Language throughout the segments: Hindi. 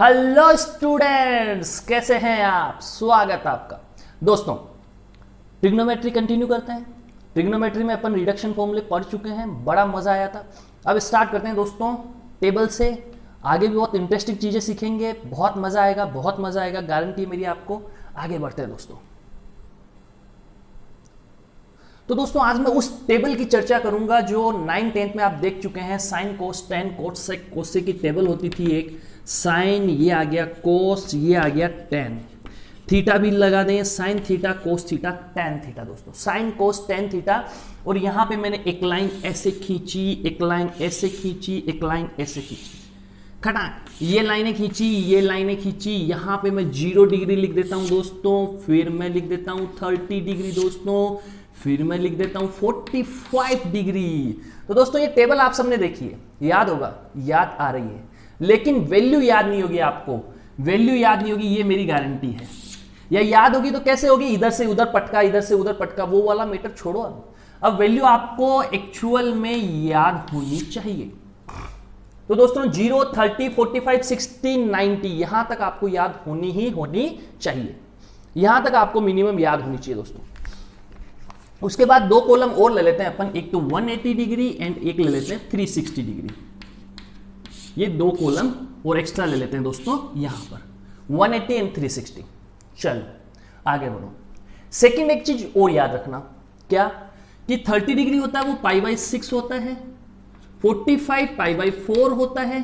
हेलो स्टूडेंट्स, कैसे हैं आप? स्वागत है आपका। दोस्तों, ट्रिग्नोमेट्री कंटिन्यू करते हैं। ट्रिग्नोमेट्री में अपन रिडक्शन फॉर्मूले पढ़ चुके हैं, बड़ा मजा आया था। अब स्टार्ट करते हैं दोस्तों टेबल से। आगे भी बहुत इंटरेस्टिंग चीजें सीखेंगे, बहुत मजा आएगा, बहुत मजा आएगा, गारंटी मेरी आपको। आगे बढ़ते हैं दोस्तों। तो दोस्तों आज मैं उस टेबल की चर्चा करूंगा जो 9th-10th में आप देख चुके हैं। साइन कोस टेन कोसेक कोसेक की टेबल होती थी एक। साइन ये आ गया, कोस ये आ गया, टेन। थीटा भी लगा दें, sine theta cos theta tan theta. दोस्तों साइन कोस टेन थीटा, और यहां पे मैंने एक लाइन ऐसे खींची, एक लाइन ऐसे खींची, एक लाइन ऐसे खींची, खटाक ये लाइनें खींची, ये लाइनें खींची। यहां पे मैं 0 डिग्री लिख देता हूं दोस्तों, फिर मैं लिख देता हूं 30 डिग्री दोस्तों, फिर मैं लिख देता हूं 45 डिग्री। तो दोस्तों ये टेबल आप सबने देखी है, याद होगा, याद आ रही है, लेकिन वैल्यू याद नहीं होगी आपको। वैल्यू याद नहीं होगी, ये मेरी गारंटी है। या याद होगी तो कैसे होगी? इधर से उधर पटका, इधर से उधर पटका, वो वाला मैटर छोड़ो। अब वैल्यू आपको एक्चुअल में याद होनी चाहिए। तो दोस्तों 0, 30, 45, 60, 90 यहां तक आपको याद होनी ही होनी चाहिए। यहां तक आपको मिनिमम याद होनी चाहिए दोस्तों। उसके बाद दो कॉलम और ले लेते हैं अपन, एक तो 180 डिग्री एंड एक ले लेते हैं 360 डिग्री। ये दो कॉलम और एक्स्ट्रा ले लेते हैं दोस्तों यहां पर, 180 एंड 360। चलो आगे बढ़ो। सेकंड एक चीज और याद रखना, क्या कि 30 डिग्री होता है वो π/6 होता है, 45 π/4 होता है,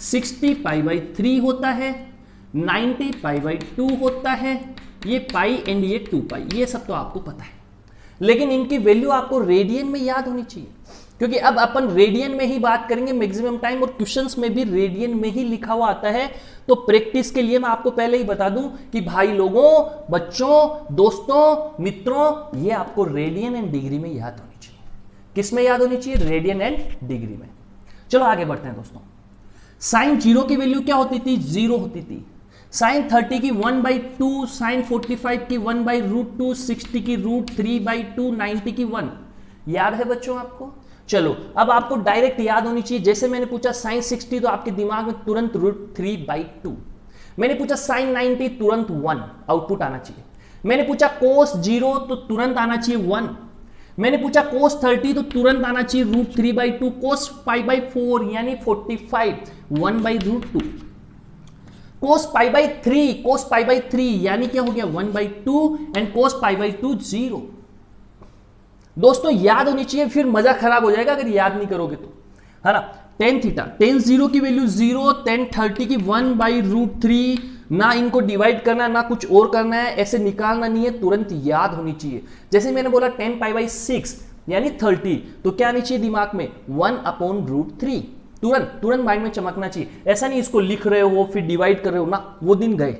60 π/3 होता है, 90 π/2 होता है। ये पाई एंड ये 2π, ये सब तो आपको पता है, लेकिन इनकी वैल्यू आपको रेडियन में याद होनी चाहिए, क्योंकि अब अपन रेडियन में ही बात करेंगे मैक्सिमम टाइम, और क्वेश्चंस में भी रेडियन में ही लिखा हुआ आता है। तो प्रैक्टिस के लिए मैं आपको पहले ही बता दूं कि भाई लोगों, बच्चों, दोस्तों, मित्रों, ये आपको रेडियन एंड डिग्री में याद होनी चाहिए। किस में याद होनी चाहिए? रेडियन एंड डिग्री में। चलो आगे बढ़ते हैं दोस्तों। साइन 0 की वैल्यू क्या होती थी? 0 होती थी। साइन 30 की 1/2, साइन 45 की 1/√2, 60 की √3/2, 90 की 1। याद है बच्चों आपको? चलो अब आपको डायरेक्ट याद होनी चाहिए। जैसे मैंने पूछा साइन 60 तो आपके दिमाग में तुरंत √3/2। मैंने पूछा साइन 90 तुरंत 1 आउटपुट आना चाहिए। मैंने पूछा कोस 0 तो तुरंत आना चाहिए 1। मैंने पूछा कोस 30 तो तुरंत आना चाहिए √3/2। कोस π/4 यानी 45 1/√2। कोस π/3 यानी क्या हो गया? 1/2 एंड कोस π/2 0। दोस्तों याद होनी चाहिए, फिर मजा खराब हो जाएगा अगर याद नहीं करोगे तो, है ना। टेन थीटा, टेन 0 की वैल्यू 0, टेन 30 की 1/√3। ना इनको डिवाइड करना, ना कुछ और करना है, ऐसे निकालना नहीं है, तुरंत याद होनी चाहिए। जैसे मैंने बोला 10 π/6 यानी 30, तो क्या आनी चाहिए दिमाग में? 1/√3। तुरंत माइंड में चमकना चाहिए। ऐसा नहीं इसको लिख रहे हो फिर डिवाइड कर रहे हो ना, वो दिन गए,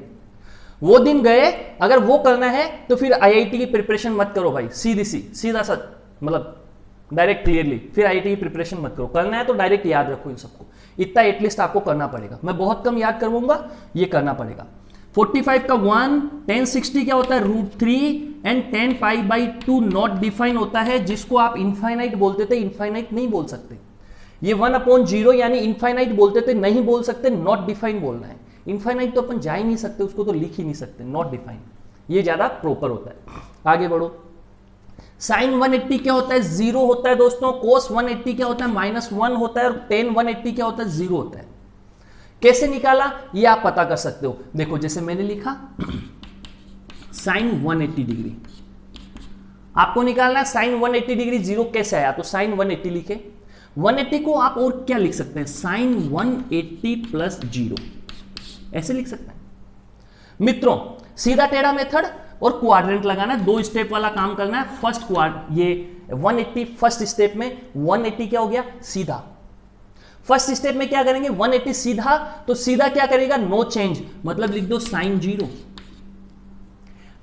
वो दिन गए। अगर वो करना है तो फिर आईआईटी की प्रिपरेशन मत करो भाई, सीधा सा, मतलब डायरेक्ट क्लियरली, फिर आईआईटी की प्रिपरेशन मत करो। करना है तो डायरेक्ट याद रखो इन सबको, इतना एटलीस्ट आपको करना पड़ेगा। मैं बहुत कम याद करवाऊंगा, ये करना पड़ेगा। 45 का 1, 1060 क्या होता है? √3 एंड 10 π/2 नॉट डिफाइन होता है, जिसको आप इनफाइनाइट बोलते थे, इनफाइनाइट नहीं बोल सकते। ये 1/0 यानी इनफाइनाइट बोलते थे, नहीं बोल सकते, नॉट डिफाइन बोलना है। इनफाइनाइट तो अपन जा ही नहीं सकते, उसको तो लिख ही नहीं सकते, नॉट डिफाइन, ये ज्यादा प्रॉपर होता है। आगे बढ़ो। साइन 180 क्या होता है? 0 होता है दोस्तों। कोस 180 क्या होता है? -1 होता है। और टेन 180 क्या होता है? 0 होता है। कैसे निकाला ये आप पता कर सकते हो। देखो जैसे मैंने लिखा साइन 180 डिग्री, आपको निकालना है साइन 180 डिग्री 0 कैसे आया, तो साइन 180 लिखे। 180 को आप और क्या लिख सकते हैं? साइन 180 + 0 ऐसे लिख सकते हैं। मित्रों सीधा टेढ़ा मेथड और क्वाड्रेंट लगाना, 2 स्टेप वाला काम करना है। फर्स्ट ये 180 फर्स्ट स्टेप में 180 क्या हो गया? सीधा। फर्स्ट स्टेप में क्या करेंगे? 180 सीधा, तो सीधा क्या करेगा? नो चेंज, मतलब लिख दो साइन 0।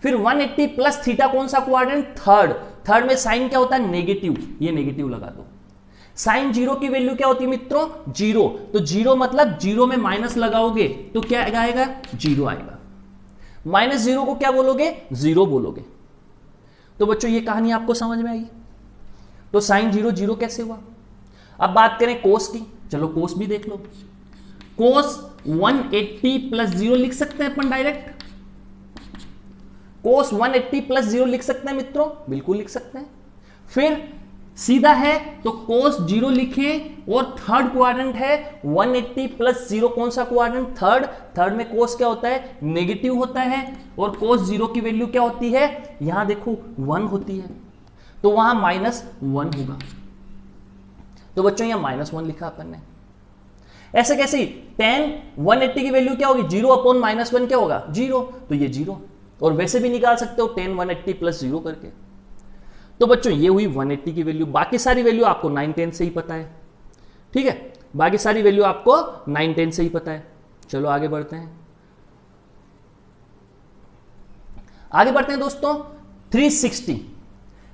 फिर 180 + थीटा, कौन सा क्वाड्रेंट? थर्ड में साइन क्या होता है? नेगेटिव, ये नेगेटिव लगा दो। साइन 0 की वैल्यू क्या होती है मित्रों? 0, तो 0 मतलब 0 में माइनस लगाओगे तो क्या आएगा? 0 आएगा। -0 को क्या बोलोगे? 0 बोलोगे। तो बच्चों ये कहानी आपको समझ में आई? तो साइन 0 0 कैसे हुआ? अब बात करें कोस की, चलो कोस भी देख लो। कोस 180 प्लस 0 लिख सकते हैं अपन डायरेक्ट। कोस 180 प्लस 0 लिख सकते हैं मित्रों, बिल्कुल लिख सकते हैं। फिर सीधा है तो कोस 0 लिखें और थर्ड क्वाड्रेंट है 180 प्लस 0, कौन सा क्वाड्रेंट? थर्ड। थर्ड में कोस क्या होता है? नेगेटिव होता है। और कोस 0 की वैल्यू क्या होती है? यहां देखो 1 होती है, तो वहां -1 होगा। तो बच्चों यहां -1 लिखा अपन ने। ऐसे कैसे ही tan 180 की वैल्यू क्या होगी? 0 अपॉन -1 क्या होगा? 0, तो ये 0। और वैसे भी निकाल सकते हो tan 180 प्लस 0 करके। तो बच्चों ये हुई 180 की वैल्यू। बाकी सारी वैल्यू आपको 9 10 से ही पता है, ठीक है, बाकी सारी वैल्यू आपको 9 10 से ही पता है। चलो आगे बढ़ते हैं, आगे बढ़ते हैं दोस्तों। 360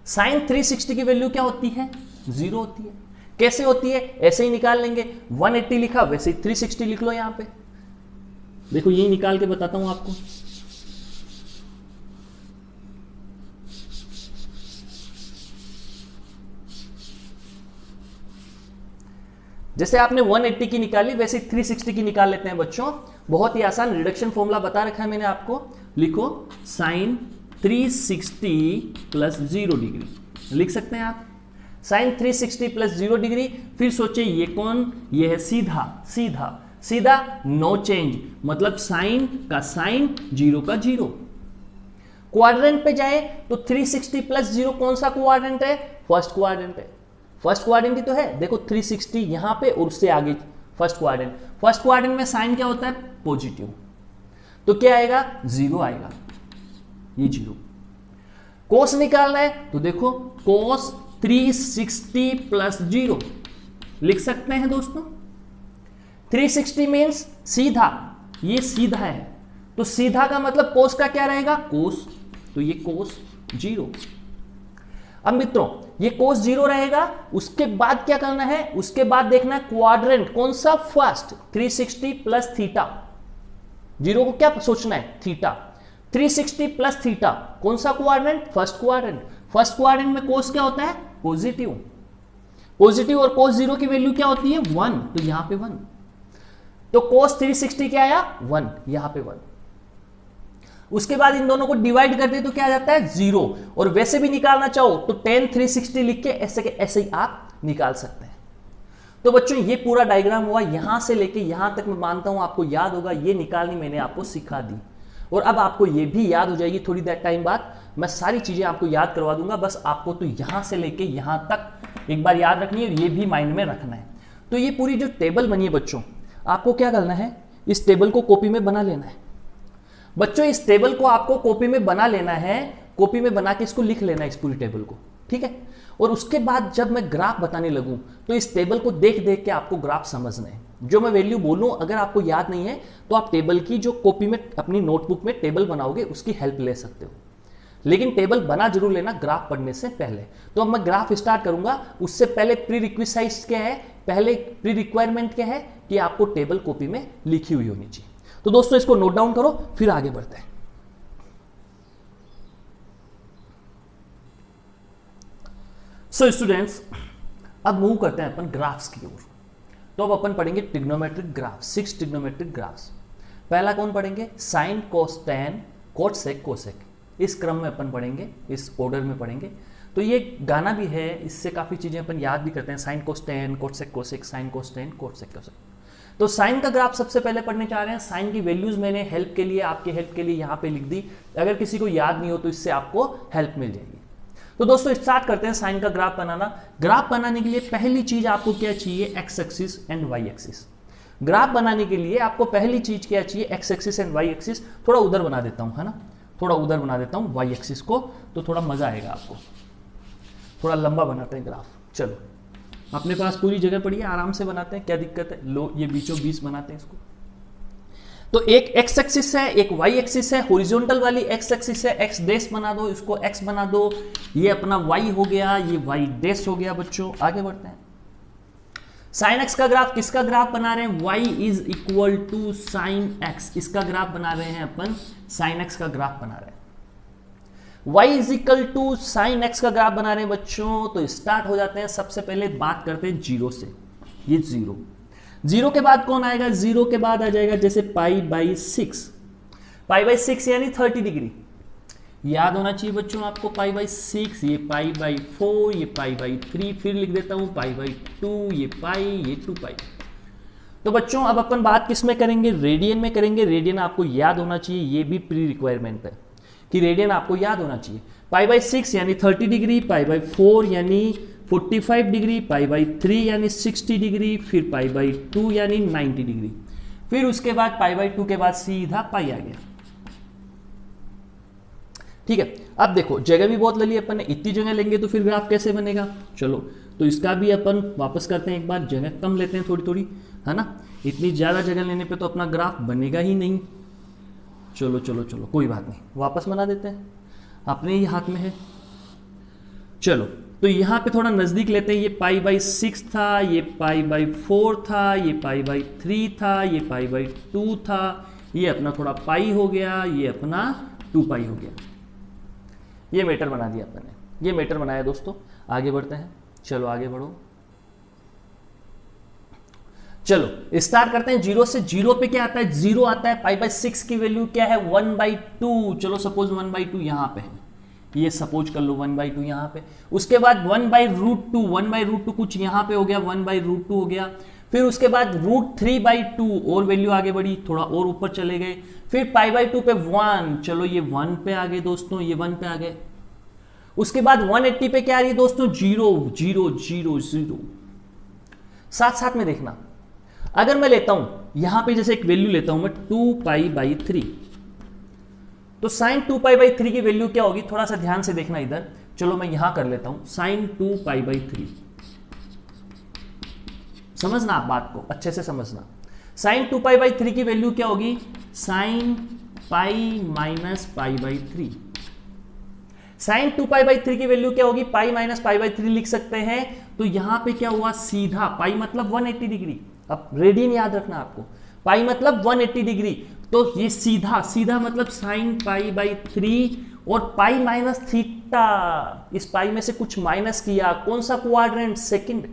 साइन 360 की वैल्यू क्या होती है? 0 होती है। कैसे होती है? ऐसे ही निकाल लेंगे। 180 लिखा, वैसे ही 360 लिख लो यहां पे। देखो यही निकाल के बताता हूं आपको। जैसे आपने 180 की निकाली, वैसे 360 की निकाल लेते हैं बच्चों। बहुत ही आसान रिडक्शन फॉर्मूला बता रखा है मैंने आपको। लिखो साइन 360 प्लस 0 डिग्री लिख सकते हैं आप। Sine 360 plus 0 degree. फिर सोचिए ये कौन? ये है सीधा। सीधा सीधा नो चेंज, मतलब साइन का साइन, 0 का 0। क्वाड्रेंट पे जाए तो 360 प्लस 0 कौन सा क्वाड्रेंट है? फर्स्ट क्वाड्रेंट है। फर्स्ट क्वाड्रेंट ही तो है, देखो 360 यहां पे और उससे आगे फर्स्ट क्वाड्रेंट। फर्स्ट क्वाड्रेंट में साइन क्या होता है? पॉजिटिव। तो क्या आएगा? 0 आएगा, ये 0। कोस निकालना है तो देखो कोस 360 प्लस 0 लिख सकते हैं दोस्तों। 360 मीन्स सीधा, ये सीधा है, तो सीधा का मतलब कोस का क्या रहेगा? कोस, तो ये कोस 0। अब मित्रों ये कोस 0 रहेगा। उसके बाद क्या करना है? उसके बाद देखना है क्वाड्रेंट कौन सा? फर्स्ट। 360 प्लस थीटा, 0 को क्या सोचना है? थीटा। 360 प्लस थीटा कौन सा quadrant? First quadrant. First quadrant में कोस क्या होता है? पॉजिटिव। पॉजिटिव और कोस 0 की वैल्यू क्या होती है? 1, तो यहां पे 1। तो कोस 360 क्या आया? 1, यहां पे 1। उसके बाद इन दोनों को डिवाइड कर दे तो क्या आ जाता है? 0। और वैसे भी निकालना चाहो तो tan 360 लिख के ऐसे के ऐसे ही आप निकाल सकते हैं। तो बच्चों ये पूरा डायग्राम हुआ, यहां से लेके यहां तक मैं मानता हूं आपको याद होगा। ये निकालनी मैंने आपको सिखा दी और अब आपको ये भी याद हो जाएगी। थोड़ी देर टाइम बाद मैं सारी चीजें आपको याद करवा दूंगा, बस आपको तो यहां से लेके यहां तक एक बार याद रखनी है और ये भी माइंड में रखना है। तो ये पूरी जो टेबल बनी है बच्चों, आपको क्या करना है? इस टेबल को कॉपी में बना लेना है बच्चों। इस टेबल को आपको कॉपी में बना लेना है, कॉपी में बना के इसको लिख लेना है, इस पूरी टेबल को, ठीक है। और उसके बाद जब मैं ग्राफ बताने लगूं तो इस टेबल को देख देख के आपको ग्राफ समझना है। जो मैं वैल्यू बोलूं अगर आपको याद नहीं है तो आप टेबल की जो कॉपी में अपनी नोटबुक में टेबल बनाओगे उसकी हेल्प ले सकते हो, लेकिन टेबल बना जरूर लेना ग्राफ पढ़ने से पहले। तो अब मैं ग्राफ स्टार्ट करूंगा, उससे पहले प्री रिक्विसाइट क्या है? पहले प्री रिक्वायरमेंट क्या है कि आपको टेबल कॉपी में लिखी हुई होनी चाहिए। तो दोस्तों इसको नोट डाउन करो, फिर आगे बढ़ते हैं। सो स्टूडेंट्स अब मूव करते हैं अपन ग्राफ्स की ओर। तो अब अपन पढ़ेंगे ट्रिग्नोमेट्रिक ग्राफ, 6 ट्रिग्नोमेट्रिक ग्राफ्स। पहला कौन पढ़ेंगे? Sign, cos, tan, cot, sec, cosec. इस क्रम में अपन पढ़ेंगे, इस ऑर्डर में पढ़ेंगे। तो ये गाना भी है, इससे काफी चीजें अपन याद भी करते हैं। Sine cos tan, cot sec cosec, sine cos tan, cot sec cosec. तो साइन का ग्राफ सबसे पहले पढ़ने जा रहे हैं। साइन की वैल्यूज मैंने हेल्प के लिए, आपके हेल्प के लिए यहाँ पे लिख दी। अगर किसी को याद नहीं हो तो इससे आपको हेल्प मिल जाएगी। तो दोस्तों स्टार्ट करते हैं साइन का ग्राफ बनाना। ग्राफ बनाने के लिए पहली चीज आपको क्या चाहिए? X axis and y axis. Graph बनाने के लिए आपको पहली चीज क्या चाहिए? X axis and y axis. थोड़ा उधर बना देता हूं, है ना, थोड़ा उधर बना देता हूं वाई एक्सिस को, तो थोड़ा मजा आएगा आपको। थोड़ा लंबा बनाते हैं ग्राफ। चलो अपने पास पूरी जगह पड़ी है, आराम से बनाते हैं, क्या दिक्कत है? लो ये बीचों बीच बनाते हैं इसको। तो एक एक्स एक्सिस है, एक वाई एक्सिस है। हॉरिजॉन्टल वाली एक्स एक्सिस है, एक्स डैश बना दो, इसको एक्स बना दो। ये अपना वाई हो गया, ये वाई डैश हो गया। बच्चों आगे बढ़ते हैं। साइन एक्स का ग्राफ, किसका ग्राफ बना रहे हैं? y is equal to sine x. इसका ग्राफ बना रहे हैं अपन, साइन एक्स का ग्राफ बना रहे हैं। y is equal to sine x का ग्राफ बना रहे हैं बच्चों। तो स्टार्ट हो जाते हैं। सबसे पहले बात करते हैं जीरो से। ये जीरो, जीरो के बाद कौन आएगा, जीरो के बाद आ जाएगा जैसे पाई बाई 6, पाई बाई 6 यानी 30 डिग्री। याद होना चाहिए बच्चों आपको पाई बाई 6, ये पाई बाई 4, ये पाई बाई 3, फिर लिख देता हूं पाई बाई 2, ये पाई, ये 2 पाई। तो बच्चों अब अपन बात किस में करेंगे, रेडियन में करेंगे। रेडियन आपको याद होना चाहिए, ये भी प्री रिक्वायरमेंट है कि रेडियन आपको याद होना चाहिए। पाई बाई 6 यानी 30 डिग्री, पाई बाई 4 यानी 45 डिग्री, पाई बाई 3 यानी 60 डिग्री, फिर पाई बाई 2 यानी 90 डिग्री, फिर उसके बाद पाई बाई 2 के बाद सीधा पाई आ गया। ठीक है, अब देखो जगह भी बहुत ले ली अपन ने, इतनी जगह लेंगे तो फिर ग्राफ कैसे बनेगा। चलो तो इसका भी अपन वापस करते हैं, एक बार जगह कम लेते हैं थोड़ी थोड़ी, है ना। इतनी ज़्यादा जगह लेने पे तो अपना ग्राफ बनेगा ही नहीं। चलो चलो चलो कोई बात नहीं, वापस बना देते हैं, अपने ही हाथ में है। चलो तो यहाँ पे थोड़ा नज़दीक लेते हैं, ये पाई बाई 6 था, ये पाई बाई 4 था, ये पाई बाई 3 था, ये पाई बाई 2 था, ये अपना थोड़ा पाई हो गया, ये अपना 2 पाई हो गया। ये मीटर बना दिया अपन ने, ये मीटर बनाया दोस्तों। आगे बढ़ते हैं, चलो आगे बढ़ो। चलो स्टार्ट करते हैं जीरो से। जीरो पे क्या आता है, जीरो आता है। पाई बाई 6 की वैल्यू क्या है, 1/2। चलो सपोज 1/2 यहां पे है, ये सपोज कर लो 1/2 यहां पे। उसके बाद 1/√2, 1/√2 कुछ यहां पे हो गया, 1/√2 हो गया। फिर उसके बाद √3/2 और वैल्यू आगे बढ़ी, थोड़ा और ऊपर चले गए। फिर पाई बाई 2 पे 1, चलो ये 1 पे आ गए दोस्तों, ये 1 पे आ गए। उसके बाद 180 पे क्या आ रही है दोस्तों, 0 0 0 0। साथ साथ में देखना, अगर मैं लेता हूं यहां पे जैसे एक वैल्यू लेता हूं मैं 2 पाई बाई 3, तो साइन 2 पाई बाई 3 की वैल्यू क्या होगी, थोड़ा सा ध्यान से देखना इधर। चलो मैं यहां कर लेता हूं साइन 2 पाई बाई 3, समझना आप बात को अच्छे से समझना। साइन 2 पाई बाई 3 की वैल्यू क्या होगी, sine pi minus pi by 3। Sine 2 pi by 3 की वैल्यू क्या होगी, पाई माइनस पाई बाई 3 लिख सकते हैं। तो यहां पे क्या हुआ, सीधा पाई मतलब 180 डिग्री। अब रेडियन याद रखना आपको, पाई मतलब 180 डिग्री। तो ये सीधा सीधा मतलब साइन पाई बाई 3 और पाई माइनस थीटा। इस पाई में से कुछ माइनस किया, कौन सा quadrant, second.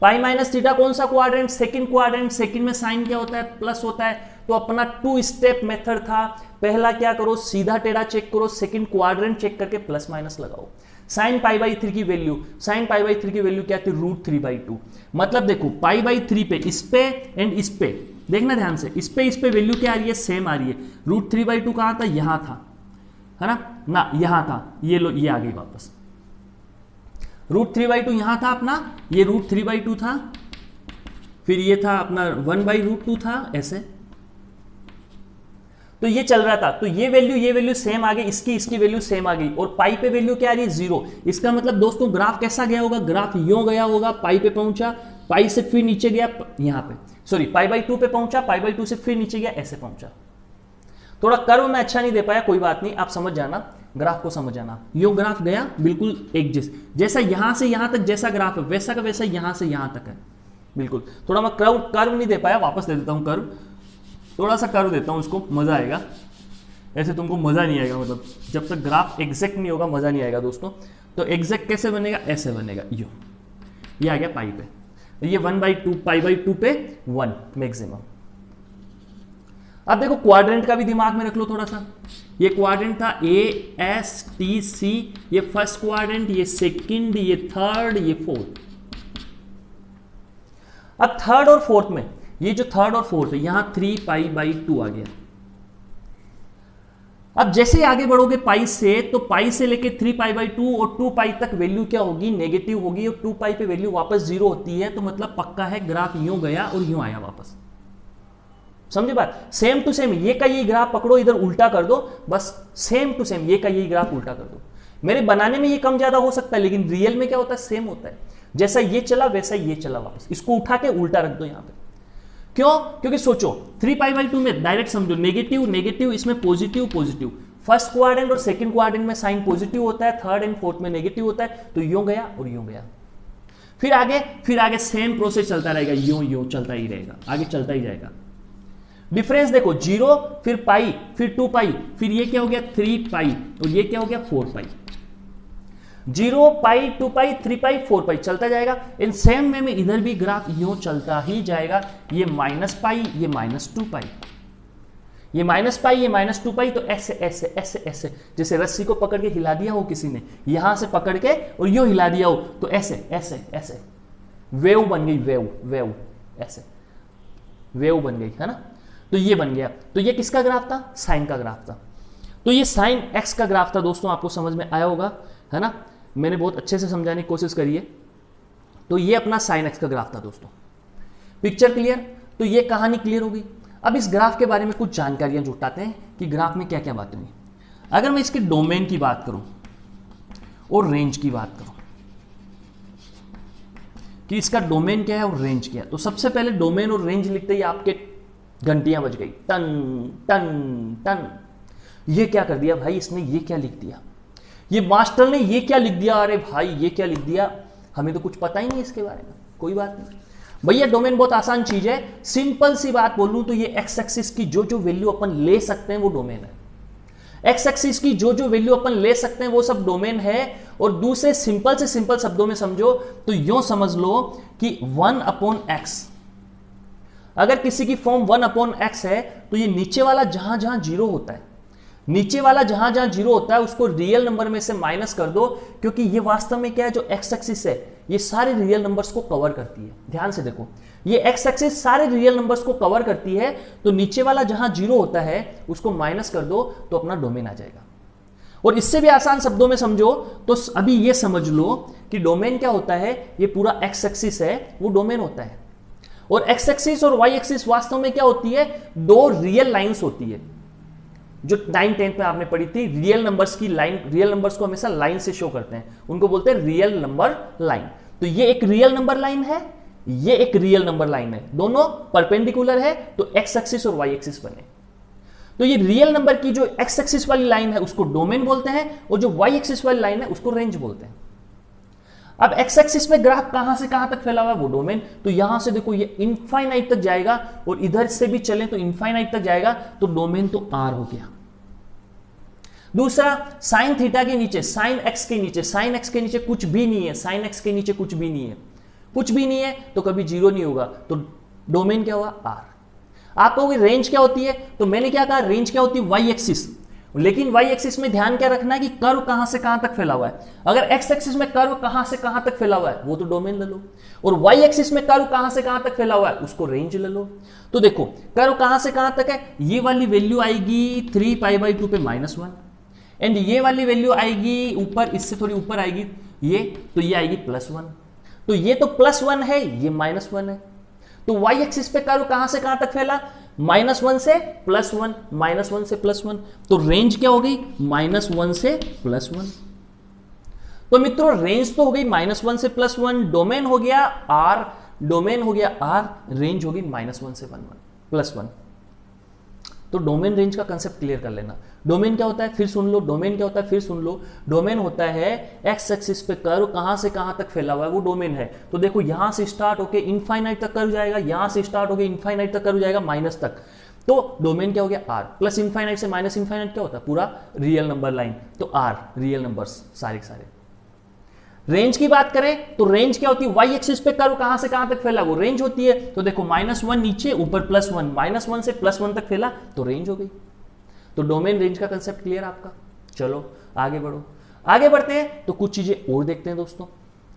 Pi minus theta कौन सा क्वाड्रेंट, सेकंड क्वाड्रेंट। सेकंड में साइन क्या होता है, प्लस होता है। तो अपना 2 स्टेप मेथड था। पहला क्या करो, सीधा टेढ़ा चेक करो, सेकंड क्वाड्रेंट चेक करके प्लस माइनस लगाओ। साइन पाई बाई 3 की वैल्यू, साइन पाई बाई 3 की वैल्यू क्या थी, √3/2। मतलब देखो पाई बाई 3 पे, इस पे एंड इस पे देखना ध्यान से, इस पे वैल्यू क्या आ रही है, सेम आ रही है। √3/2 कहां था, यहां था, है ना यहां था। ये लो, ये आ गई वापस। √3/2 यहां था अपना, ये √3/2 था, फिर ये था अपना 1/√2 था, ऐसे। तो ये चल रहा था, तो ये वैल्यू सेम आ गई, इसकी वैल्यू सेम आ गई। और पाई पे वैल्यू क्या आ रही है, 0। इसका मतलब दोस्तों ग्राफ कैसा गया होगा, ग्राफ यूं गया होगा, पाई पे पहुंचा, पाई से फिर नीचे गया यहां पे, सॉरी पाई बाई 2 पे पहुंचा, पाई बाई 2 से फिर नीचे गया, ऐसे पहुंचा। थोड़ा कर्व मैं अच्छा नहीं दे पाया, कोई बात नहीं, आप समझ जाना, ग्राफ को समझ जाना। यो ग्राफ गया बिल्कुल एक जैसा यहां से यहां तक जैसा ग्राफ है, वैसा का वैसा यहां से यहां तक है बिल्कुल। थोड़ा मैं कर्व नहीं दे पाया, वापस दे देता हूं कर्व, थोड़ा सा कर्व देता हूं, उसको मजा आएगा। ऐसे तुमको मजा नहीं आएगा, मतलब जब तक ग्राफ एग्जैक्ट नहीं होगा मजा नहीं आएगा दोस्तों। तो एग्जैक्ट कैसे बनेगा, ऐसे बनेगा। ये आ गया पाई पे, ये 1/2 पाई बाई 2 पे 1 मैक्सिमम। अब देखो क्वाड्रेंट का भी दिमाग में रख लो थोड़ा सा। ये क्वाड्रेंट था ASTC, ये फर्स्ट क्वाड्रेंट, ये सेकंड, ये थर्ड, ये फोर्थ। अब थर्ड और फोर्थ में, ये जो थर्ड और फोर्थ है, यहां 3 पाई बाई 2 आ गया। अब जैसे आगे बढ़ोगे पाई से, तो पाई से लेके 3 पाई बाई 2 और 2 पाई तक वैल्यू क्या होगी, नेगेटिव होगी। और 2 पाई पे वैल्यू वापस 0 होती है। तो मतलब पक्का है ग्राफ यूं गया और यूं आया वापस। समझे बात, सेम टू सेम ये का ये ग्राफ पकड़ो, इधर उल्टा कर दो, बस सेम टू सेम ये का ये ग्राफ उल्टा कर दो। मेरे बनाने में ये कम ज्यादा हो सकता है, लेकिन रियल में क्या होता है, सेम होता है। जैसा ये चला वैसा ये चला वापस। इसको उठा के उल्टा रख दो यहां पे। क्यों, क्योंकि सोचो 3 पाई बाई 2 में डायरेक्ट समझो, नेगेटिव नेगेटिव, इसमें पॉजिटिव पॉजिटिव। फर्स्ट क्वाड्रेंट और सेकंड क्वाड्रेंट में साइन पॉजिटिव होता है, थर्ड एंड फोर्थ में नेगेटिव होता है। तो यूं गया और यूं गया। फिर आगे सेम प्रोसेस चलता रहेगा, यूं यूं चलता ही रहेगा, आगे चलता ही जाएगा। डिफरेंस देखो, 0 फिर पाई फिर 2 पाई, फिर ये क्या हो गया 3 पाई और ये क्या हो गया 4 पाई। 0 पाई 2 पाई 3 पाई 4 पाई चलता जाएगा। इन सेम वे में इधर भी ग्राफ यूं चलता ही जाएगा। ये माइनस पाई, ये -2 पाई, ये माइनस पाई, ये -2 पाई, तो ऐसे ऐसे ऐसे ऐसे, जैसे रस्सी को पकड़ के हिला दिया हो किसी ने, यहां से पकड़ के और यूं हिला दिया हो, तो ऐसे ऐसे ऐसे वेव बन गई, वेव वेव ऐसे वेव बन गई, है ना। तो ये बन गया। तो ये किसका ग्राफ था? साइन का ग्राफ था। तो ये साइन एक्स का ग्राफ था दोस्तों, आपको समझ में आया होगा, है ना। मैंने बहुत अच्छे से समझाने की कोशिश करी है। तो ये अपना साइन एक्स का ग्राफ था दोस्तों। Picture clear? तो ये कहानी क्लियर होगी। अब इस ग्राफ के बारे में कुछ जानकारियां जुटाते हैं कि ग्राफ में क्या क्या बातें हुई। अगर मैं इसके डोमेन की बात करूं और रेंज की बात करूं कि इसका डोमेन क्या है और रेंज क्या है, तो सबसे पहले डोमेन और रेंज लिखते ही आपके घंटियां बज गई, टन टन टन। ये क्या कर दिया भाई इसने, ये क्या लिख दिया, ये मास्टर ने ये क्या लिख दिया, अरे भाई ये क्या लिख दिया, हमें तो कुछ पता ही नहीं इसके बारे में। कोई बात नहीं भैया, डोमेन बहुत आसान चीज है। सिंपल सी बात बोलूं तो ये एक्स एक्सिस की जो जो वैल्यू अपन ले सकते हैं वो डोमेन है। एक्स एक्सिस की जो जो वैल्यू अपन ले सकते हैं वो सब डोमेन है। और दूसरे सिंपल से सिंपल शब्दों में समझो तो यूं समझ लो कि 1/x, अगर किसी की फॉर्म 1/x है तो ये नीचे वाला जहां जहां जीरो होता है, नीचे वाला जहां जहां जीरो होता है उसको रियल नंबर में से माइनस कर दो, क्योंकि ये वास्तव में क्या है, जो एक्स एक्सिस है ये सारे रियल नंबर्स को कवर करती है। ध्यान से देखो, ये एक्स एक्सिस सारे रियल नंबर्स को कवर करती है, तो नीचे वाला जहां जीरो होता है उसको माइनस कर दो तो अपना डोमेन आ जाएगा। और इससे भी आसान शब्दों में समझो तो अभी ये समझ लो कि डोमेन क्या होता है, ये पूरा एक्स एक्सिस है वो डोमेन होता है। और एक्स एक्सिस और वाई एक्सिस वास्तव में क्या होती है, दो रियल लाइंस होती है। जो 9th 10th में आपने पढ़ी थी, रियल नंबर्स की लाइन, रियल नंबर्स को हमेशा लाइन से शो करते हैं, उनको बोलते हैं रियल नंबर लाइन। तो ये एक रियल नंबर लाइन है, ये एक रियल नंबर लाइन है, दोनों परपेंडिकुलर है, तो एक्स एक्सिस और वाई एक्सिस बने। तो ये रियल नंबर की जो एक्स एक्सिस वाली लाइन है उसको डोमेन बोलते हैं, और जो वाई एक्सिस वाली लाइन है उसको रेंज बोलते हैं। अब एक्स एक्सिस में ग्राफ कहां से कहां तक फैला हुआ है वो डोमेन। तो यहां से देखो ये इनफाइनाइट तक जाएगा, और इधर से भी चले तो इनफाइनाइट तक जाएगा, तो डोमेन तो आर हो गया। दूसरा, साइन थीटा के नीचे, साइन एक्स के नीचे, साइन एक्स के नीचे कुछ भी नहीं है, साइन एक्स के नीचे कुछ भी नहीं है, कुछ भी नहीं है तो कभी जीरो नहीं होगा, तो डोमेन क्या हुआ, आर। आप कहोगे रेंज क्या होती है, तो मैंने क्या कहा, रेंज क्या होती है, वाई एक्सिस। लेकिन वाई एक्सिस में ध्यान क्या रखना है कि कर्व कहां से कहां तक फैला हुआ है। अगर एक्स एक्सिस में कर्व कहां से कहां तक फैला हुआ है वो तो डोमेन ले लो, और वाई एक्सिस में कर्व कहां से कहां तक फैला हुआ है उसको रेंज ले लो। तो देखो कर्व कहां से कहां तक है, ये वाली वैल्यू आएगी 3π/2 पे -1, एंड ये वाली वैल्यू आएगी ऊपर, इससे थोड़ी ऊपर आएगी ये, तो ये आएगी +1। तो ये तो +1 है, ये -1 है। तो वाई एक्सिस पे कर्व कहां से कहां तक फैला, -1 से +1, -1 से +1, तो रेंज क्या हो गई, -1 से +1। तो मित्रों रेंज तो हो गई -1 से +1, डोमेन हो गया आर, डोमेन हो गया आर, रेंज होगी -1 से +1। तो डोमेन रेंज का कंसेप्ट क्लियर कर लेना। डोमेन क्या होता है फिर सुन लो, डोमेन क्या होता है फिर सुन लो। डोमेन होता है एक्स एक्सिस पे कर्व कहां से कहां तक फैला हुआ है वो डोमेन है। तो देखो यहां से स्टार्ट होके इनफाइनाइट तक कर्व जाएगा, यहां से स्टार्ट होके इनफाइनाइट तक कर्व जाएगा माइनस तक, तो डोमेन क्या हो गया आर। प्लस इनफाइनाइट से माइनस इनफाइनाइट क्या होता है, पूरा रियल नंबर लाइन, तो आर रियल नंबर्स सारे के सारे। रेंज की बात करें तो रेंज क्या होती है, वाई एक्सिस पे कर्व कहां से कहां तक फैला वो रेंज होती है। तो देखो -1 नीचे, ऊपर +1, -1 से +1 तक फैला तो रेंज हो गई। तो डोमेन रेंज का कंसेप्ट क्लियर आपका। चलो आगे बढ़ो, आगे बढ़ते हैं तो कुछ चीजें और देखते हैं दोस्तों,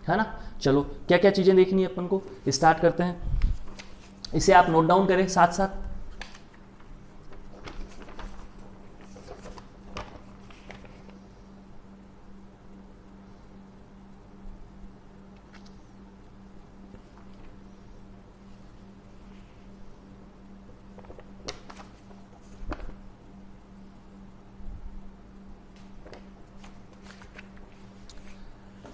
है ना। चलो क्या क्या चीजें देखनी है अपन को, स्टार्ट करते हैं। इसे आप नोट डाउन करें साथ साथ।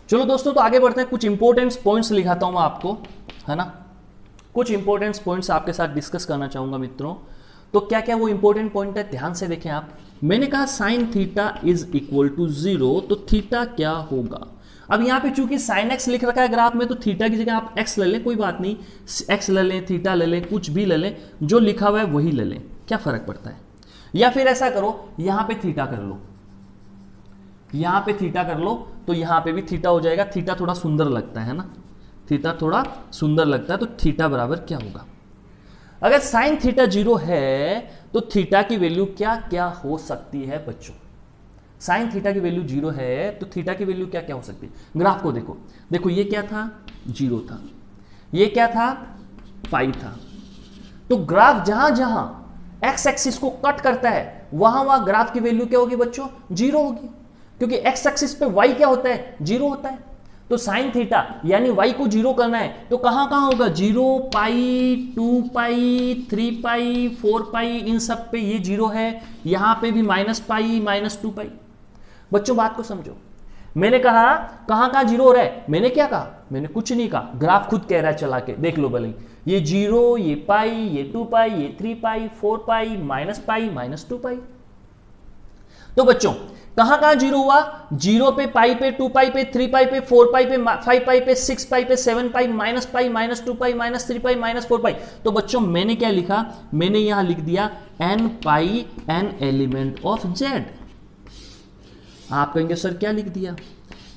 चलो दोस्तों तो आगे बढ़ते हैं, कुछ इंपॉर्टेंट पॉइंट्स लिखाता हूं मैं आपको, है ना। कुछ इंपॉर्टेंट पॉइंट्स आपके साथ डिस्कस करना चाहूंगा मित्रों। तो क्या क्या वो इंपॉर्टेंट पॉइंट है, ध्यान से देखें आप। मैंने कहा sine theta is equal to 0, तो थीटा क्या होगा। अब यहाँ पे चूंकि साइन एक्स लिख रखा है ग्राफ में, तो थीटा की जगह आप एक्स ले लें, कोई बात नहीं, एक्स ले लें, थीटा ले लें, कुछ भी ले लें, जो लिखा हुआ है वही ले लें, क्या फर्क पड़ता है। या फिर ऐसा करो, यहां पे थीटा कर लो, यहां पे थीटा कर लो तो यहां पे भी थीटा हो जाएगा। थीटा थोड़ा सुंदर लगता है ना, थीटा थोड़ा सुंदर लगता है, तो थीटा बराबर क्या होगा? अगर साइन थीटा 0 है तो थीटा की वैल्यू क्या क्या हो सकती है बच्चों? साइन थीटा की वैल्यू 0 है तो थीटा की वैल्यू क्या क्या हो सकती है? ग्राफ को देखो, देखो ये क्या था? 0 था। ये क्या था? पाई था। तो ग्राफ जहां जहां एक्स एक्सिस को कट करता है वहां वहां ग्राफ की वैल्यू क्या होगी बच्चों? 0 होगी, क्योंकि एक्स एक्सिस पे वाई क्या होता है? 0 होता है। तो साइन थीटा यानी वाई को 0 करना है तो कहां कहां होगा? 0, पाई, 2 पाई, 3 पाई, 4 पाई, इन सब पे ये 0 है। यहां पे भी माइनस पाई, माइनस 2 पाई। बच्चों बात को समझो, मैंने कहा कहां कहां 0 हो रहा है? मैंने क्या कहा? मैंने कुछ नहीं कहा, ग्राफ खुद कह रहा है, चला के देख लो भले। ये 0, ये पाई, ये 2 पाई, ये 3 पाई, 4 पाई, माइनस 2 पाई। तो बच्चों कहां कहां 0 हुआ? 0 पे, पाई पे, 2 पाई पे, 3 पाई पे, 4 पाई पे, 5 पाई पे, 6 पाई पे, 7 पाई, माइनस 2 पाई, माइनस 3 पाई, माइनस 4 पाई। तो बच्चों मैंने क्या लिखा? मैंने यहां लिख दिया n pi n element of z। आप कहेंगे सर क्या लिख दिया?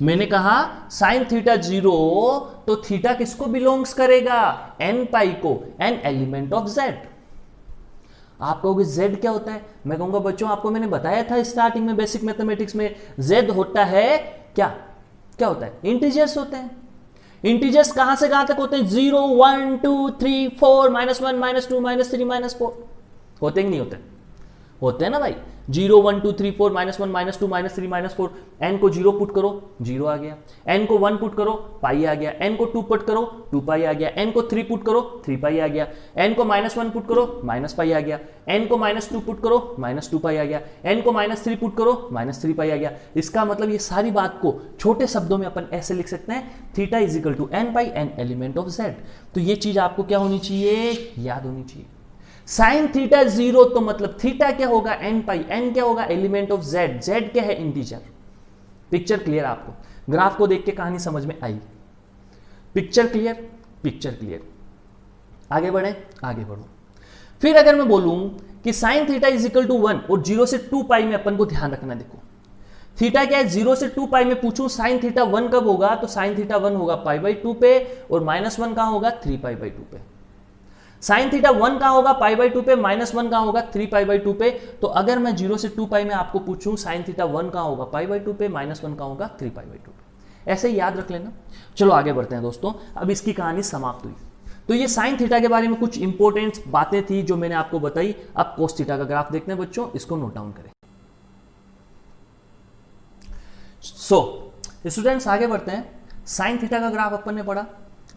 मैंने कहा साइन थीटा 0 तो थीटा किसको बिलोंग्स करेगा? n पाई को, n एलिमेंट ऑफ z। आप कहोगे z क्या होता है? मैं कहूंगा बच्चों आपको मैंने बताया था स्टार्टिंग में बेसिक मैथमेटिक्स में, z होता है क्या? क्या होता है? इंटीजर्स होते हैं। इंटीजर्स कहां से कहां तक होते हैं? 0, 1, 2, 3, 4, -1, -2, -3, -4 होते कि नहीं होते? होते हैं ना भाई। 0, 1, 2, 3, 4, -1, -2, -3, -4। n को 0 पुट करो, 0 आ गया। n को 1 पुट करो, पाई आ गया। n को 2 पुट करो, 2 पाई आ गया। n को 3 पुट करो, 3 पाई आ गया। n को -1 पुट करो, माइनस पाई आ गया। n को -2 पुट करो, -2 पाई आ गया। n को -3 पुट करो, -3 पाई आ गया। इसका मतलब ये सारी बात को छोटे शब्दों में अपन ऐसे लिख सकते हैं, theta is equal to n by n element of z। तो ये चीज आपको क्या होनी चाहिए? याद होनी चाहिए। साइन थीटा 0 तो मतलब थीटा क्या होगा? n पाई। n क्या होगा? Element of z। z क्या है? इंटीजर। Picture clear? आपको ग्राफ को देख के कहानी समझ में आई? Picture clear? Picture clear. आगे बढ़े, आगे बढ़ो। फिर अगर मैं बोलूं कि sine theta is equal to 1 और 0 से 2 पाई में अपन को ध्यान रखना, देखो थीटा क्या है? 0 से 2 पाई में पूछूं साइन थीटा 1 कब होगा? तो साइन थीटा 1 होगा पाई बाई 2 पे, और -1 कहां होगा? 3 पाई बाई 2 पे। साइन थीटा 1 कहां होगा? पाई बाई 2 पे। -1 कहां होगा? 3 पाई बाई 2 पे। तो अगर मैं 0 से 2 पाई में आपको पूछूं साइन थीटा 1 कहां होगा? पाई बाई 2 पे। -1 कहां होगा? 3 पाई बाई 2 पे। ऐसे ही याद रख लेना। चलो आगे बढ़ते हैं दोस्तों, अब इसकी कहानी समाप्त हुई। तो ये साइन थीटा के बारे में कुछ इंपॉर्टेंट बातें थी जो मैंने आपको बताई। अब कोस थीटा का ग्राफ देखते हैं बच्चों, इसको नोट डाउन करें। स्टूडेंट्स आगे बढ़ते हैं। साइन थीटा का ग्राफ अपन ने पढ़ा,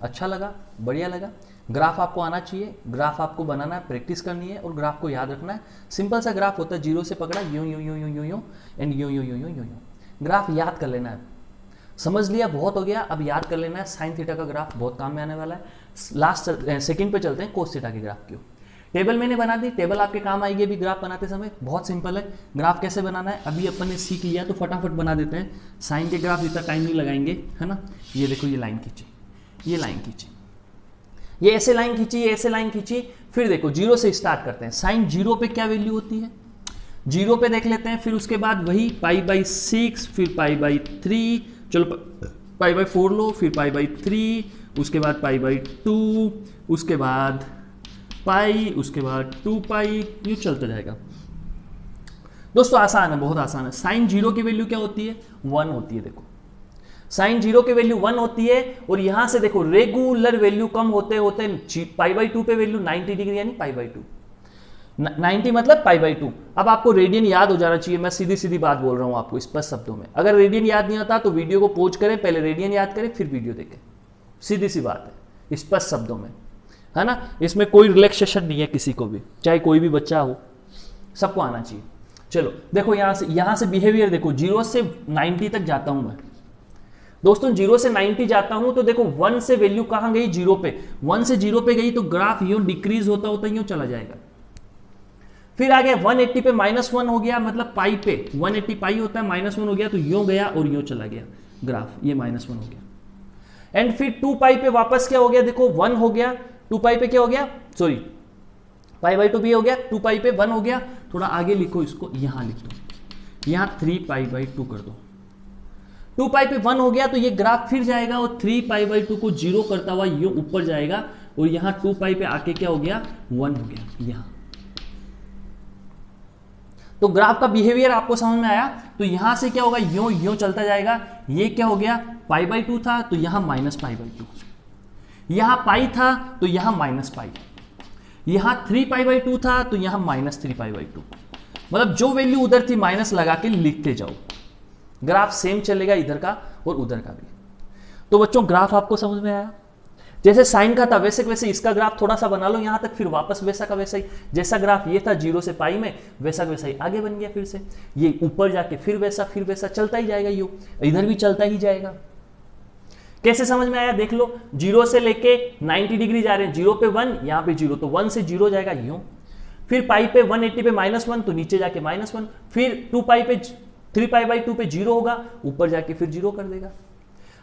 अच्छा लगा, बढ़िया लगा। ग्राफ आपको आना चाहिए, ग्राफ आपको बनाना है, प्रैक्टिस करनी है और ग्राफ को याद रखना है। सिंपल सा ग्राफ होता है, 0 से पकड़ा, यूं यूं यूं यूं यूं यूं एंड यूं यूं यूं यूं यूं यूं। ग्राफ याद कर लेना है। समझ लिया, बहुत हो गया, अब याद कर लेना है। साइन थीटा का ग्राफ बहुत काम में आने वाला है। लास्ट सेकंड पे चलते हैं, कोस थीटा के ग्राफ की। टेबल मैंने बना दी, टेबल आपके काम आएगी अभी ग्राफ बनाते समय। बहुत सिंपल है, ग्राफ कैसे बनाना है अभी अपन ने सीख लिया, तो फटाफट बना देते हैं। साइन के ग्राफ इतना टाइम नहीं लगाएंगे, है ना। ये देखो, ये लाइन खींची, ये लाइन खींची, ये ऐसे लाइन खींची, ये ऐसे लाइन खींची। फिर देखो 0 से स्टार्ट करते हैं। साइन 0 पे क्या वैल्यू होती है? 0 पे देख लेते हैं। फिर उसके बाद वही पाई बाई 6, फिर पाई बाई 3, चलो पाई बाई 4 लो, फिर पाई बाई 3, उसके बाद पाई बाई 2, उसके बाद पाई, उसके बाद 2 पाई, ये चलता जाएगा। दोस्तों आसान है, बहुत आसान है। साइन 0 की वैल्यू क्या होती है? 1 होती है। देखो साइन 0 की वैल्यू 1 होती है, और यहां से देखो रेगुलर वैल्यू कम होते होते पाई बाई 2 पे वैल्यू 90 डिग्री यानी पाई बाई 2। 90 मतलब पाई बाई 2। अब आपको रेडियन याद हो जाना चाहिए, मैं सीधी सीधी बात बोल रहा हूं आपको स्पष्ट शब्दों में। अगर रेडियन याद नहीं आता तो वीडियो को पॉज करें, पहले रेडियन याद करें, फिर वीडियो देखें। सीधी सी बात है, स्पष्ट शब्दों में, है ना। इसमें कोई रिलैक्सेशन नहीं है किसी को भी, चाहे कोई भी बच्चा हो, सबको आना चाहिए। चलो देखो यहां से बिहेवियर देखो। 0 से 90 तक जाता हूं मैं दोस्तों, 0 से 90 जाता हूं तो देखो 1 से वैल्यू कहां गई? 0 पे। 1 से 0 पे गई तो ग्राफ यूं डिक्रीज होता होता यूं चला जाएगा। फिर आ गया 180 पे -1 हो गया, मतलब पाई पे 180 पाई होता है, -1 हो गया तो यूं गया और यूं चला गया ग्राफ, ये -1 हो गया। एंड फिर 2 पाई पे वापस क्या हो गया? देखो 1 हो गया। 2 पाई पे क्या हो गया? सॉरी, पाई बाई 2 भी हो गया, 2 पाई पे 1 हो गया। थोड़ा आगे लिखो इसको, यहां लिख दो, यहां 3 पाई बाई 2 कर दो। 2 पाई पे 1 हो गया तो ये ग्राफ फिर जाएगा और 3 पाई बाई 2 को 0 करता हुआ ये ऊपर जाएगा और यहां 2 पाई पे आके क्या हो गया 1 हो गया यहां। तो ग्राफ का बिहेवियर आपको समझ में आया। तो यहां से क्या होगा, यूं यूं चलता जाएगा। ये क्या हो गया, पाई बाई 2 था तो यहां माइनस पाई बाई 2, यहां पाई था तो यहां माइनस पाई, यहां 3 पाई बाई 2 था तो यहां माइनस 3 पाई बाई 2। मतलब जो वैल्यू उधर थी माइनस लगा के लिखते जाओ, ग्राफ सेम चलेगा इधर का और उधर का भी। तो बच्चों ग्राफ आपको समझ में आया। जैसे साइन का था वैसे वैसे इसका ग्राफ थोड़ा सा बना लो यहां तक, फिर वापस वैसा का वैसा ही। जैसा ग्राफ ये था 0 से पाई में, वैसा का वैसा ही आगे बन गया। फिर से ये ऊपर जाके फिर वैसा चलता ही जाएगा, यू इधर भी चलता ही जाएगा। कैसे समझ में आया देख लो, 0 से लेके 90 डिग्री जा रहे हैं, 0 पे 1, यहां पे 0, तो 1 से 0 जाएगा यूं। फिर पाई पे 180 पे -1 तो नीचे जाके -1, फिर 2 पाई पे 3 पाई बाई 2 पे 0 होगा, ऊपर जाके फिर 0 कर देगा।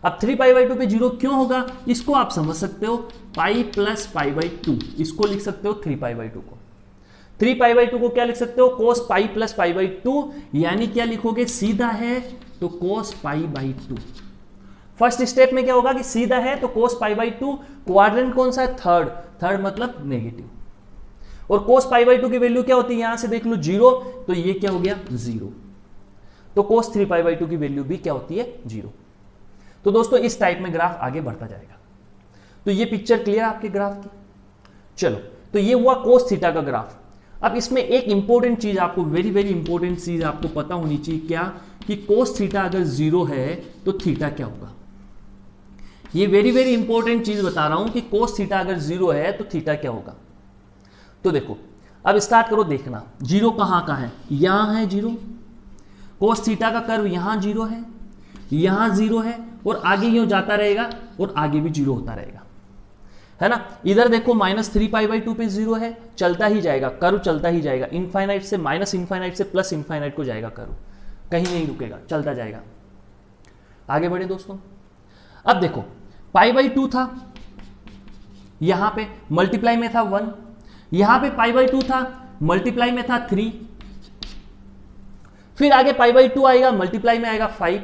अब 3 पाई बाई 2 पे 0 क्यों होगा, इसको आप समझ सकते हो, पाई प्लस पाई बाई 2, इसको लिख सकते हो 3 पाई बाई 2 को। 3 पाई बाई 2 को क्या लिख सकते हो, कोस पाई प्लस पाई बाई 2, यानी क्या लिखोगे, सीधा है तो कोस पाई बाई 2। फर्स्ट स्टेप में क्या होगा कि सीधा है तो कोस पाई बाई 2, क्वाड्रेंट कौन सा है, थर्ड मतलब नेगेटिव। और कोस पाई बाई 2 की वैल्यू क्या होती है, यहां से देख लो 0, तो ये क्या हो गया 0। तो कोस 3 पाई बाई 2 की वैल्यू भी क्या होती है 0। तो दोस्तों इस टाइप में ग्राफ आगे बढ़ता जाएगा। तो ये पिक्चर क्लियर आपके ग्राफ की। चलो तो ये हुआ कोस थीटा का ग्राफ। अब इसमें एक इंपॉर्टेंट चीज आपको, वेरी वेरी इंपॉर्टेंट चीज आपको पता होनी चाहिए, क्या कि कोस थीटा अगर 0 है तो थीटा क्या होगा। ये वेरी वेरी इंपॉर्टेंट चीज बता रहा हूं कि कोस थीटा अगर 0 है तो थीटा क्या होगा। तो देखो अब स्टार्ट करो देखना, 0 कहां का है, यहां है 0, कोस थीटा का कर्व यहां 0 है, यहां 0 है, और आगे यूं जाता रहेगा और आगे भी 0 होता रहेगा, है ना। इधर देखो -3 पाई बाई 2 पे 0 है, चलता ही जाएगा, कर्व चलता ही जाएगा, इनफाइनाइट से माइनस इनफाइनाइट से प्लस इनफाइनाइट को जाएगा कर्व, कहीं नहीं रुकेगा, चलता जाएगा। आगे बढ़े दोस्तों। अब देखो पाई बाई 2 था, यहां पे मल्टीप्लाई में था 1, यहां पे पाई बाई 2 था, मल्टीप्लाई में था 3, फिर आगे पाई बाई 2 आएगा, मल्टीप्लाई में आएगा 5,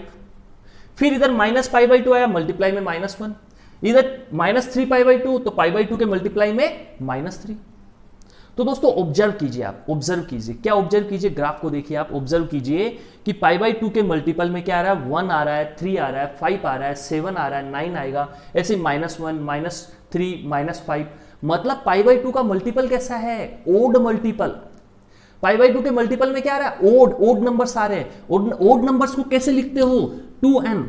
फिर इधर माइनस पाई बाई 2 आया, मल्टीप्लाई में -1, इधर -3 पाई बाई 2, तो पाई बाई 2 के मल्टीप्लाई में -3। तो दोस्तों ऑब्जर्व कीजिए, आप ऑब्जर्व कीजिए, क्या ऑब्जर्व कीजिए, ग्राफ को देखिए, आप ऑब्जर्व कीजिए कि पाई बाई 2 के मल्टीपल में क्या आ रहा है, 1 आ रहा है, 3 आ रहा है, 5 आ रहा है, 7 आ रहा है, 9 आएगा, ऐसे -1 -3 -5। मतलब पाई बाई 2 का मल्टीपल कैसा है, ओड मल्टीपल। पाई बाई 2 के मल्टीपल में क्या आ रहा है, ओड नंबर्स आ रहे हैं। ओड नंबर्स को कैसे लिखते हो, 2n,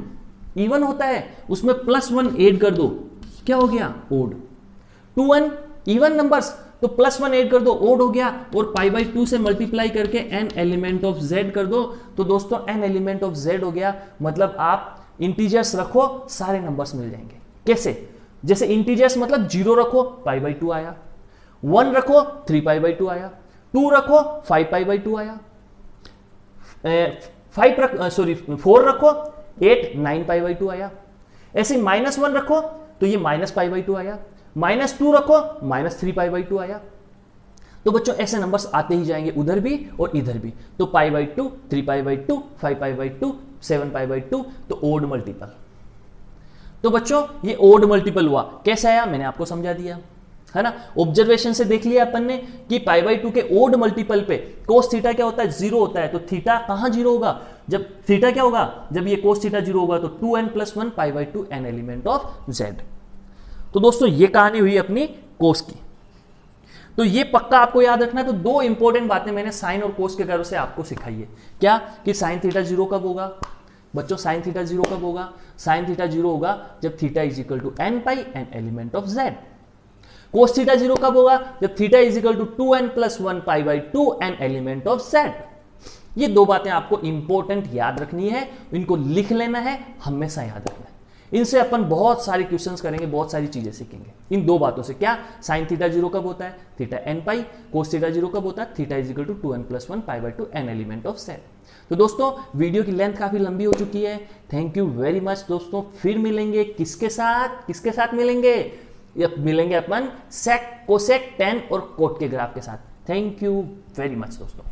इवन होता है उसमें +1 ऐड कर दो, क्या हो गया ओड। 2n इवन नंबर्स, तो +1 ऐड कर दो, ओड हो गया। और पाई बाई 2 से मल्टीप्लाई करके n एलिमेंट ऑफ z कर दो, तो दोस्तों n एलिमेंट ऑफ z हो गया। मतलब आप इंटीजर्स रखो, सारे नंबर्स मिल जाएंगे। कैसे, जैसे इंटीजर्स मतलब 0 रखो, पाई बाई 2 आया, 1 रखो 3 पाई बाई 2 आया, 2 रखो 5 पाई बाई 2 आया, 4 रखो 8 9 पाई बाई 2 आया। ऐसे -1 रखो तो ये -पाई बाई 2 आया, -2 रखो -3 पाई बाई 2 आया। तो बच्चों ऐसे नंबर्स आते ही जाएंगे उधर भी और इधर भी। तो pi by 2, 3 pi by 2, 5 pi by 2, 7 pi by 2, तो ओड मल्टीपल। तो बच्चों ये ओड मल्टीपल हुआ, कैसे आया मैंने आपको समझा दिया, है ना। ऑब्जर्वेशन से देख लिया अपन ने कि पाई बाई 2 के ओड मल्टीपल पे कोस थीटा क्या होता है, 0 होता है। तो थीटा कहां 0 होगा, जब थीटा क्या होगा, जब ये कोस थीटा 0 होगा, तो 2n + 1 pi by 2 n element of z। तो दोस्तों ये कहानी हुई अपनी कोस की। तो ये पक्का आपको याद रखना है। तो 2 इंपॉर्टेंट बातें मैंने साइन और कोस के कर्व से आपको सिखाई है। क्या कि साइन थीटा 0 कब होगा बच्चों, साइन थीटा 0 कब होगा, साइन थीटा 0 होगा जब theta = n pi n element of z। Cos theta 0 कब होगा, जब theta = 2n + 1 pi by 2 n element of z। ये 2 बातें आपको इंपॉर्टेंट याद रखनी है, इनको लिख लेना है, हमेशा याद रखना है। इनसे अपन बहुत सारे क्वेश्चंस करेंगे, बहुत सारी चीजें सीखेंगे इन 2 बातों से। क्या, साइन थीटा 0 कब होता है, थीटा n पाई, कोस थीटा 0 कब होता है, theta = 2n + 1 pi by 2 n element of z। तो दोस्तों वीडियो की लेंथ काफी लंबी हो चुकी है। थैंक यू वेरी मच दोस्तों। फिर मिलेंगे किसके साथ मिलेंगे अपन सेक, कोसेक, टेन और कोट के ग्राफ के साथ। थैंक यू वेरी मच दोस्तों।